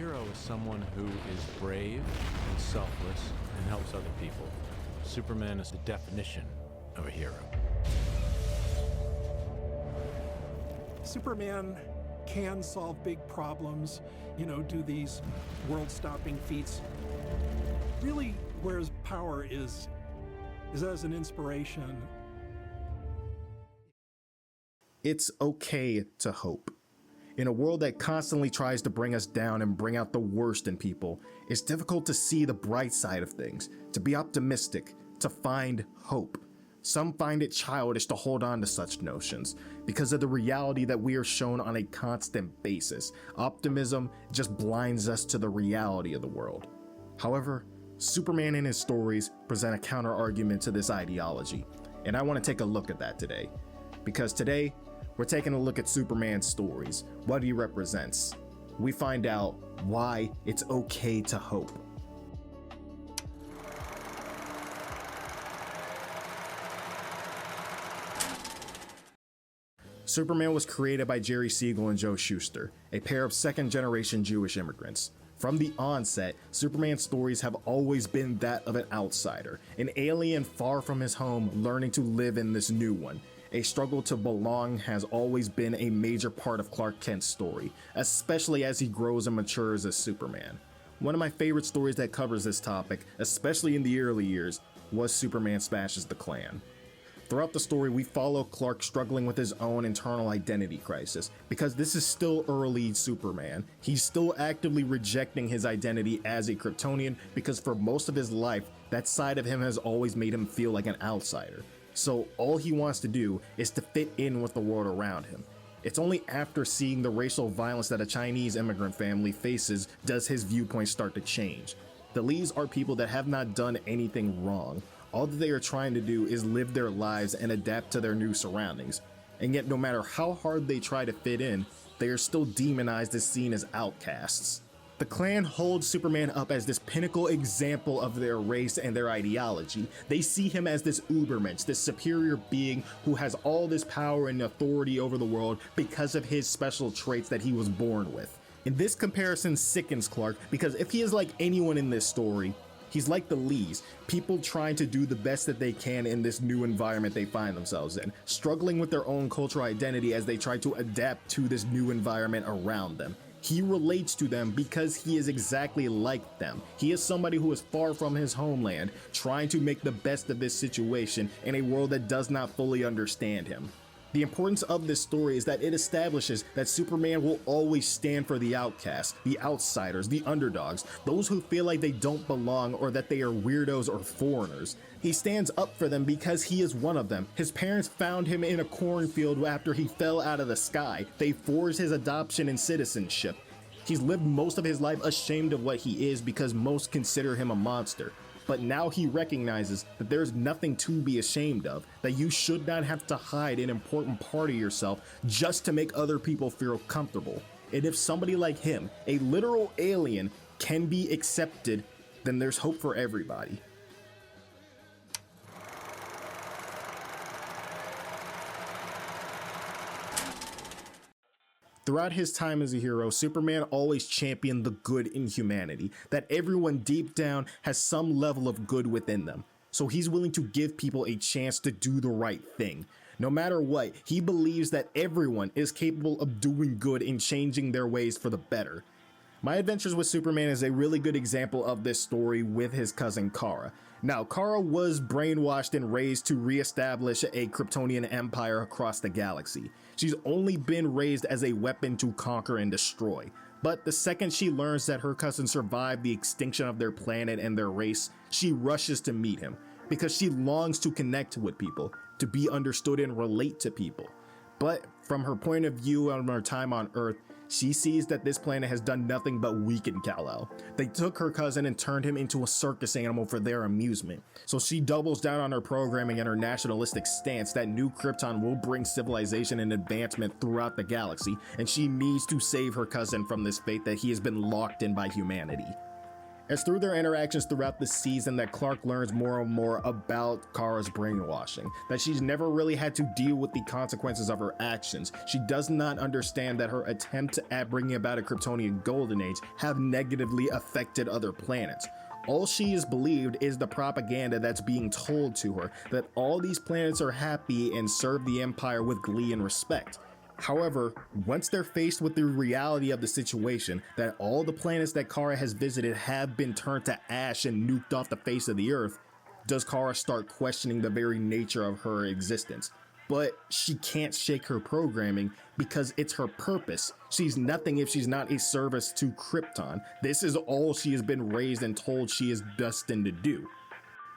hero is someone who is brave and selfless and helps other people. Superman is the definition of a hero. Superman can solve big problems, do these world-stopping feats. Really, where his power is as an inspiration. It's okay to hope. In a world that constantly tries to bring us down and bring out the worst in people, it's difficult to see the bright side of things, to be optimistic, to find hope. Some find it childish to hold on to such notions because of the reality that we are shown on a constant basis. Optimism just blinds us to the reality of the world. However, Superman and his stories present a counter-argument to this ideology, and I want to take a look at that today. Because today, we're taking a look at Superman's stories, what he represents. We find out why it's okay to hope. Superman was created by Jerry Siegel and Joe Shuster, a pair of second-generation Jewish immigrants. From the onset, Superman's stories have always been that of an outsider, an alien far from his home learning to live in this new one. A struggle to belong has always been a major part of Clark Kent's story, especially as he grows and matures as Superman. One of my favorite stories that covers this topic, especially in the early years, was Superman Smashes the Klan. Throughout the story, we follow Clark struggling with his own internal identity crisis, because this is still early Superman. He's still actively rejecting his identity as a Kryptonian because for most of his life, that side of him has always made him feel like an outsider. So all he wants to do is to fit in with the world around him. It's only after seeing the racial violence that a Chinese immigrant family faces does his viewpoint start to change. The Lees are people that have not done anything wrong. All that they are trying to do is live their lives and adapt to their new surroundings. And yet no matter how hard they try to fit in, they are still demonized as seen as outcasts. The Klan holds Superman up as this pinnacle example of their race and their ideology. They see him as this Ubermensch, this superior being who has all this power and authority over the world because of his special traits that he was born with. And this comparison sickens Clark because if he is like anyone in this story, he's like the Lees, people trying to do the best that they can in this new environment they find themselves in, struggling with their own cultural identity as they try to adapt to this new environment around them. He relates to them because he is exactly like them. He is somebody who is far from his homeland, trying to make the best of this situation in a world that does not fully understand him. The importance of this story is that it establishes that Superman will always stand for the outcasts, the outsiders, the underdogs, those who feel like they don't belong or that they are weirdos or foreigners. He stands up for them because he is one of them. His parents found him in a cornfield after he fell out of the sky. They forced his adoption and citizenship. He's lived most of his life ashamed of what he is because most consider him a monster. But now he recognizes that there's nothing to be ashamed of, that you should not have to hide an important part of yourself just to make other people feel comfortable. And if somebody like him, a literal alien, can be accepted, then there's hope for everybody. Throughout his time as a hero, Superman always championed the good in humanity, that everyone deep down has some level of good within them. So he's willing to give people a chance to do the right thing. No matter what, he believes that everyone is capable of doing good and changing their ways for the better. My Adventures with Superman is a really good example of this story with his cousin Kara. Now, Kara was brainwashed and raised to reestablish a Kryptonian empire across the galaxy. She's only been raised as a weapon to conquer and destroy. But the second she learns that her cousin survived the extinction of their planet and their race, she rushes to meet him because she longs to connect with people, to be understood and relate to people. But from her point of view on her time on Earth, she sees that this planet has done nothing but weaken Kal-El. They took her cousin and turned him into a circus animal for their amusement. So she doubles down on her programming and her nationalistic stance that New Krypton will bring civilization and advancement throughout the galaxy, and she needs to save her cousin from this fate that he has been locked in by humanity. It's through their interactions throughout the season that Clark learns more and more about Kara's brainwashing, that she's never really had to deal with the consequences of her actions. She does not understand that her attempt at bringing about a Kryptonian golden age have negatively affected other planets. All she has believed is the propaganda that's being told to her, that all these planets are happy and serve the Empire with glee and respect. However, once they're faced with the reality of the situation, that all the planets that Kara has visited have been turned to ash and nuked off the face of the Earth, does Kara start questioning the very nature of her existence. But she can't shake her programming because it's her purpose. She's nothing if she's not a service to Krypton. This is all she has been raised and told she is destined to do.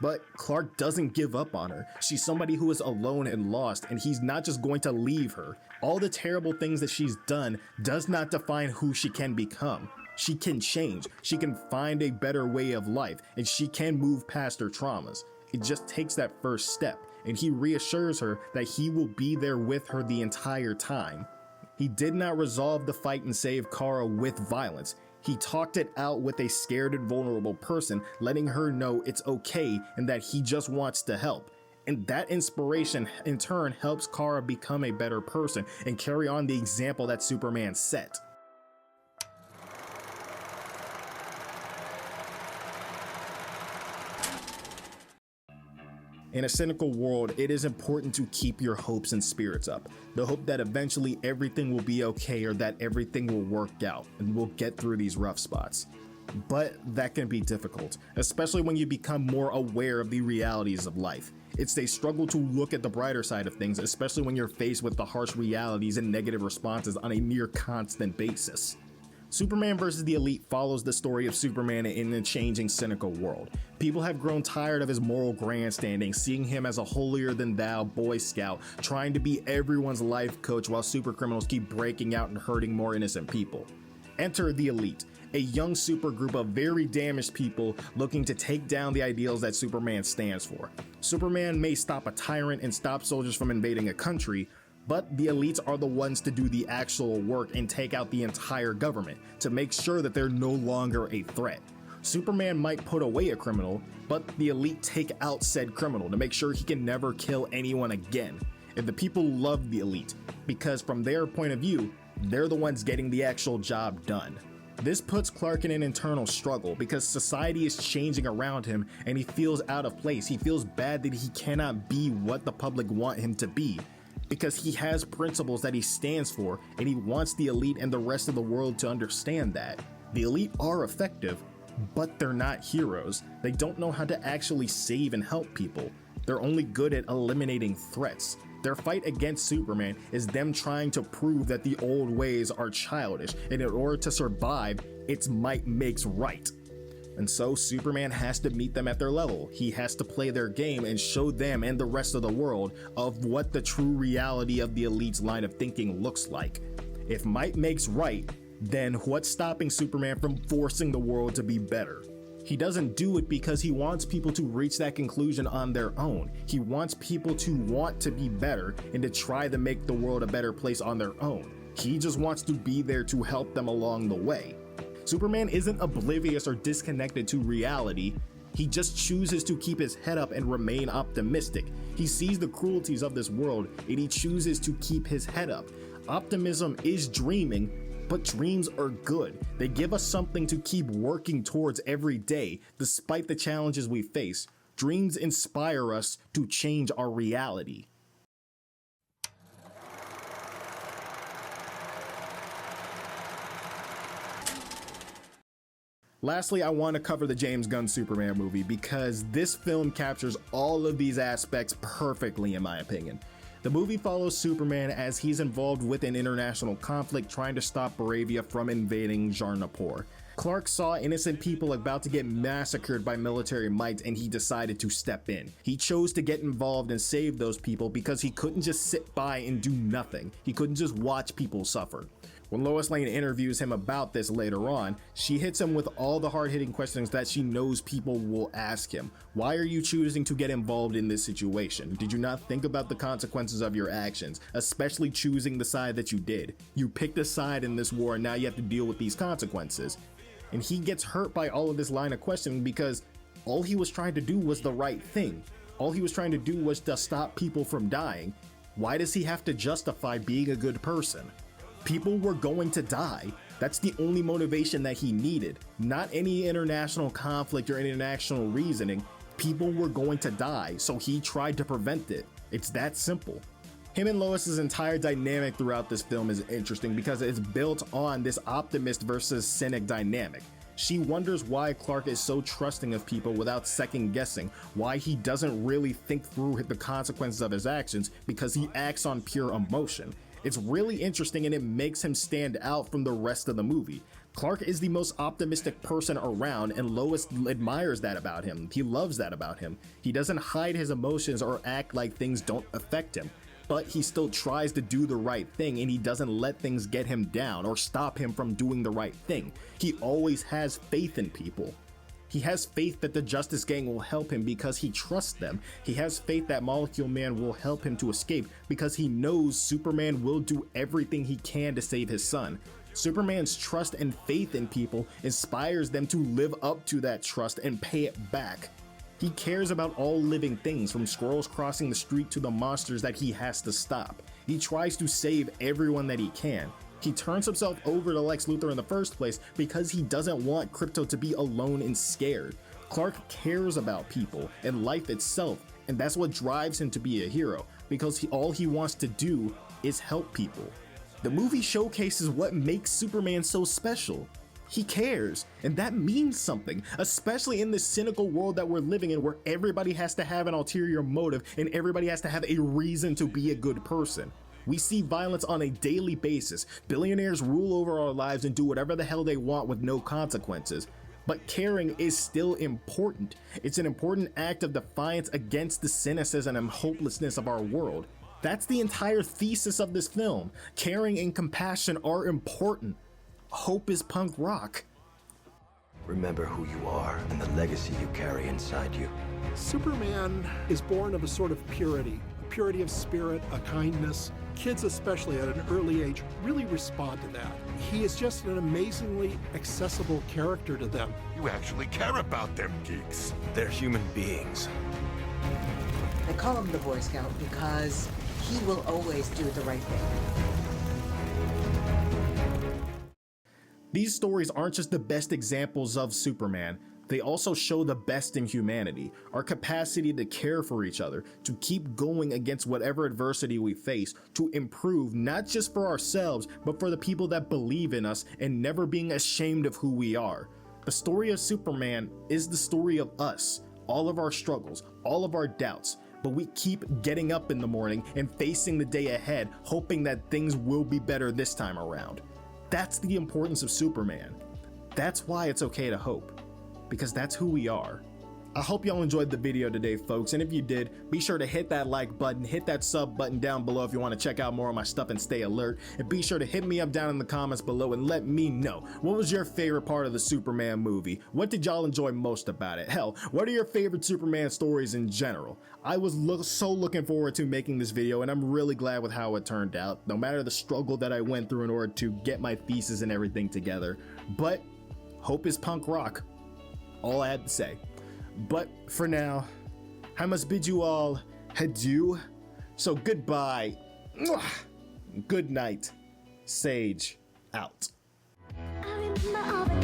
But Clark doesn't give up on her. She's somebody who is alone and lost, and he's not just going to leave her. All the terrible things that she's done does not define who she can become. She can change, she can find a better way of life, and she can move past her traumas. It just takes that first step, and he reassures her that he will be there with her the entire time. He did not resolve the fight and save Kara with violence. He talked it out with a scared and vulnerable person, letting her know it's okay and that he just wants to help. And that inspiration in turn helps Kara become a better person and carry on the example that Superman set. In a cynical world, it is important to keep your hopes and spirits up. The hope that eventually everything will be okay or that everything will work out and we'll get through these rough spots. But that can be difficult, especially when you become more aware of the realities of life. It's a struggle to look at the brighter side of things, especially when you're faced with the harsh realities and negative responses on a near constant basis. Superman vs. the Elite follows the story of Superman in a changing, cynical world. People have grown tired of his moral grandstanding, seeing him as a holier-than-thou Boy Scout, trying to be everyone's life coach while supercriminals keep breaking out and hurting more innocent people. Enter the Elite, a young supergroup of very damaged people looking to take down the ideals that Superman stands for. Superman may stop a tyrant and stop soldiers from invading a country, but the elites are the ones to do the actual work and take out the entire government to make sure that they're no longer a threat. Superman might put away a criminal, but the elite take out said criminal to make sure he can never kill anyone again. And the people love the elite because from their point of view, they're the ones getting the actual job done. This puts Clark in an internal struggle because society is changing around him and he feels out of place. He feels bad that he cannot be what the public want him to be, because he has principles that he stands for and he wants the elite and the rest of the world to understand that. The elite are effective, but they're not heroes. They don't know how to actually save and help people. They're only good at eliminating threats. Their fight against Superman is them trying to prove that the old ways are childish, and in order to survive, it's might makes right. And so Superman has to meet them at their level. He has to play their game and show them and the rest of the world of what the true reality of the elite's line of thinking looks like. If might makes right, then what's stopping Superman from forcing the world to be better? He doesn't do it because he wants people to reach that conclusion on their own. He wants people to want to be better and to try to make the world a better place on their own. He just wants to be there to help them along the way. Superman isn't oblivious or disconnected to reality. He just chooses to keep his head up and remain optimistic. He sees the cruelties of this world and he chooses to keep his head up. Optimism is dreaming, but dreams are good. They give us something to keep working towards every day, despite the challenges we face. Dreams inspire us to change our reality. Lastly, I want to cover the James Gunn Superman movie because this film captures all of these aspects perfectly, in my opinion. The movie follows Superman as he's involved with an international conflict trying to stop Baravia from invading Jarnapur. Clark saw innocent people about to get massacred by military might and he decided to step in. He chose to get involved and save those people because he couldn't just sit by and do nothing. He couldn't just watch people suffer. When Lois Lane interviews him about this later on, she hits him with all the hard-hitting questions that she knows people will ask him. Why are you choosing to get involved in this situation? Did you not think about the consequences of your actions, especially choosing the side that you did? You picked a side in this war and now you have to deal with these consequences. and he gets hurt by all of this line of questioning because all he was trying to do was the right thing. All he was trying to do was to stop people from dying. Why does he have to justify being a good person? People were going to die. That's the only motivation that he needed. Not any international conflict or international reasoning. People were going to die, so he tried to prevent it. It's that simple. Him and Lois's entire dynamic throughout this film is interesting because it's built on this optimist versus cynic dynamic. She wonders why Clark is so trusting of people without second guessing, why he doesn't really think through the consequences of his actions because he acts on pure emotion. It's really interesting and it makes him stand out from the rest of the movie. Clark is the most optimistic person around and Lois admires that about him. He loves that about him. He doesn't hide his emotions or act like things don't affect him, but he still tries to do the right thing and he doesn't let things get him down or stop him from doing the right thing. He always has faith in people. He has faith that the Justice Gang will help him because he trusts them. He has faith that Molecule Man will help him to escape because he knows Superman will do everything he can to save his son. Superman's trust and faith in people inspires them to live up to that trust and pay it back. He cares about all living things, from squirrels crossing the street to the monsters that he has to stop. He tries to save everyone that he can. He turns himself over to Lex Luthor in the first place because he doesn't want Krypto to be alone and scared. Clark cares about people and life itself, and that's what drives him to be a hero, because all he wants to do is help people. The movie showcases what makes Superman so special. He cares, and that means something, especially in this cynical world that we're living in where everybody has to have an ulterior motive and everybody has to have a reason to be a good person. We see violence on a daily basis. Billionaires rule over our lives and do whatever the hell they want with no consequences. But caring is still important. It's an important act of defiance against the cynicism and hopelessness of our world. That's the entire thesis of this film. Caring and compassion are important. Hope is punk rock. Remember who you are and the legacy you carry inside you. Superman is born of a sort of purity of spirit, a kindness. Kids, especially at an early age, really respond to that. He is just an amazingly accessible character to them. You actually care about them geeks. They're human beings. They call him the Boy Scout because he will always do the right thing. These stories aren't just the best examples of Superman, they also show the best in humanity, our capacity to care for each other, to keep going against whatever adversity we face, to improve not just for ourselves, but for the people that believe in us, and never being ashamed of who we are. The story of Superman is the story of us, all of our struggles, all of our doubts, but we keep getting up in the morning and facing the day ahead, hoping that things will be better this time around. That's the importance of Superman. That's why it's okay to hope, because that's who we are. I hope y'all enjoyed the video today, folks, and if you did, be sure to hit that like button, hit that sub button down below if you want to check out more of my stuff and stay alert, and be sure to hit me up down in the comments below and let me know, what was your favorite part of the Superman movie? What did y'all enjoy most about it? Hell, what are your favorite Superman stories in general? I was so looking forward to making this video, and I'm really glad with how it turned out, no matter the struggle that I went through in order to get my thesis and everything together. But hope is punk rock. All I had to say. But for now, I must bid you all adieu. So goodbye. Good night. Sage out. I'm in my